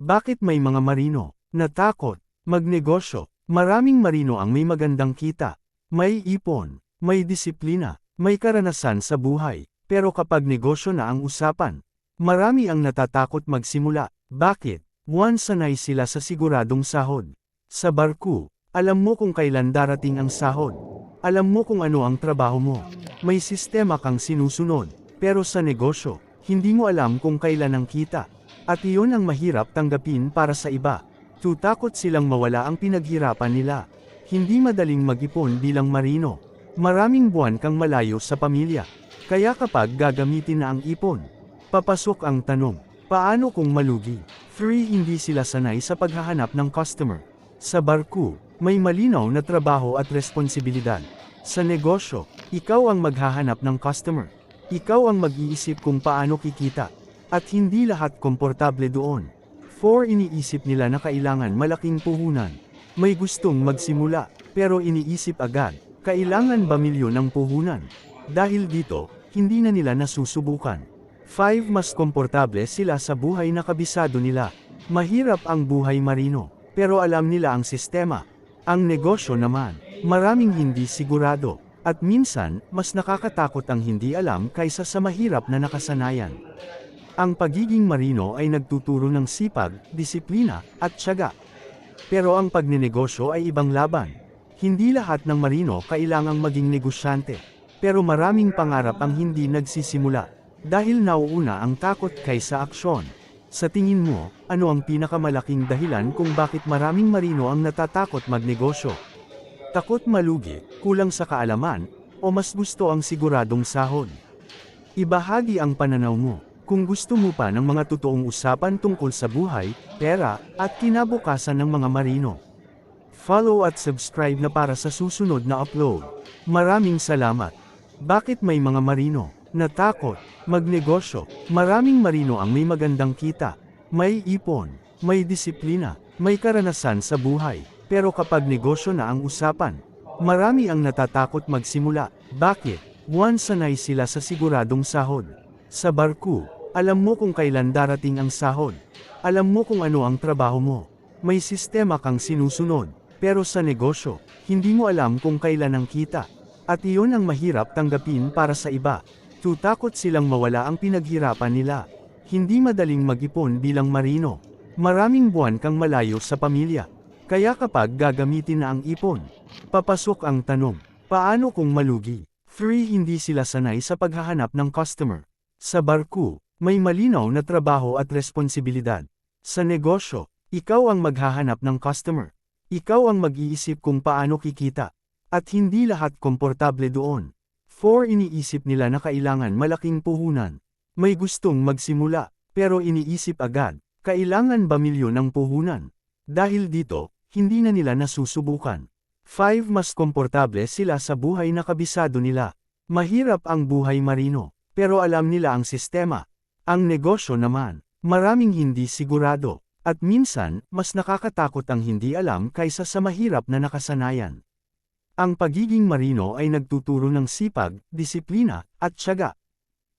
Bakit may mga marino natakot magnegosyo? Maraming marino ang may magandang kita, may ipon, may disiplina, may karanasan sa buhay, pero kapag negosyo na ang usapan, marami ang natatakot magsimula. Bakit? 1. Sanay sila sa siguradong sahod. Sa barko, alam mo kung kailan darating ang sahod. Alam mo kung ano ang trabaho mo. May sistema kang sinusunod. Pero sa negosyo, hindi mo alam kung kailan ang kita. At iyon ang mahirap tanggapin para sa iba. Tutakot silang mawala ang pinaghirapan nila. Hindi madaling mag-ipon bilang marino. Maraming buwan kang malayo sa pamilya. Kaya kapag gagamitin na ang ipon, papasok ang tanong, paano kung malugi? 3. Hindi sila sanay sa paghahanap ng customer. Sa barko, may malinaw na trabaho at responsibilidad. Sa negosyo, ikaw ang maghahanap ng customer. Ikaw ang mag-iisip kung paano kikita. At hindi lahat komportable doon. 4. Iniisip nila na kailangan malaking puhunan. May gustong magsimula, pero iniisip agad, kailangan ba milyon ang puhunan? Dahil dito, hindi na nila nasusubukan. 5. Mas komportable sila sa buhay na kabisado nila. Mahirap ang buhay marino, pero alam nila ang sistema. Ang negosyo naman, maraming hindi sigurado. At minsan, mas nakakatakot ang hindi alam kaysa sa mahirap na nakasanayan. Ang pagiging marino ay nagtuturo ng sipag, disiplina, at tiyaga. Pero ang pagnenegosyo ay ibang laban. Hindi lahat ng marino kailangang maging negosyante. Pero maraming pangarap ang hindi nagsisimula. Dahil nauuna ang takot kaysa aksyon. Sa tingin mo, ano ang pinakamalaking dahilan kung bakit maraming marino ang natatakot magnegosyo? Takot malugi, kulang sa kaalaman, o mas gusto ang siguradong sahod? Ibahagi ang pananaw mo. Kung gusto mo pa ng mga totoong usapan tungkol sa buhay, pera, at kinabukasan ng mga marino, follow at subscribe na para sa susunod na upload. Maraming salamat. Bakit may mga marino natakot magnegosyo? Maraming marino ang may magandang kita, may ipon, may disiplina, may karanasan sa buhay, pero kapag negosyo na ang usapan, marami ang natatakot magsimula. Bakit? 1. Sanay sila sa siguradong sahod. Sa barko, alam mo kung kailan darating ang sahod. Alam mo kung ano ang trabaho mo. May sistema kang sinusunod, pero sa negosyo, hindi mo alam kung kailan ang kita. At iyon ang mahirap tanggapin para sa iba. Tutakot silang mawala ang pinaghirapan nila. Hindi madaling mag-ipon bilang marino. Maraming buwan kang malayo sa pamilya. Kaya kapag gagamitin na ang ipon, papasok ang tanong, paano kung malugi? 3. Hindi sila sanay sa paghahanap ng customer. Sa barko, may malinaw na trabaho at responsibilidad. Sa negosyo, ikaw ang maghahanap ng customer. Ikaw ang mag-iisip kung paano kikita. At hindi lahat komportable doon. 4. Iniisip nila na kailangan malaking puhunan. May gustong magsimula, pero iniisip agad, kailangan ba milyon ang puhunan? Dahil dito, hindi na nila nasusubukan. 5. Mas komportable sila sa buhay na kabisado nila. Mahirap ang buhay marino, pero alam nila ang sistema. Ang negosyo naman, maraming hindi sigurado, at minsan, mas nakakatakot ang hindi alam kaysa sa mahirap na nakasanayan. Ang pagiging marino ay nagtuturo ng sipag, disiplina, at tiyaga.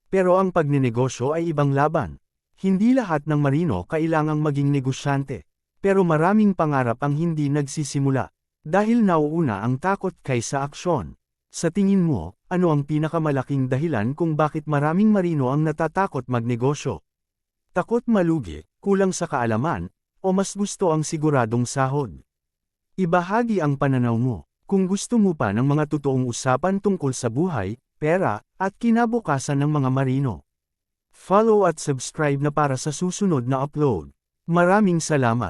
Pero ang pagnenegosyo ay ibang laban. Hindi lahat ng marino kailangang maging negosyante. Pero maraming pangarap ang hindi nagsisimula. Dahil nauuna ang takot kaysa aksyon. Sa tingin mo, ano ang pinakamalaking dahilan kung bakit maraming marino ang natatakot magnegosyo? Takot malugi, kulang sa kaalaman, o mas gusto ang siguradong sahod? Ibahagi ang pananaw mo. Kung gusto mo pa ng mga totoong usapan tungkol sa buhay, pera, at kinabukasan ng mga marino, follow at subscribe na para sa susunod na upload. Maraming salamat.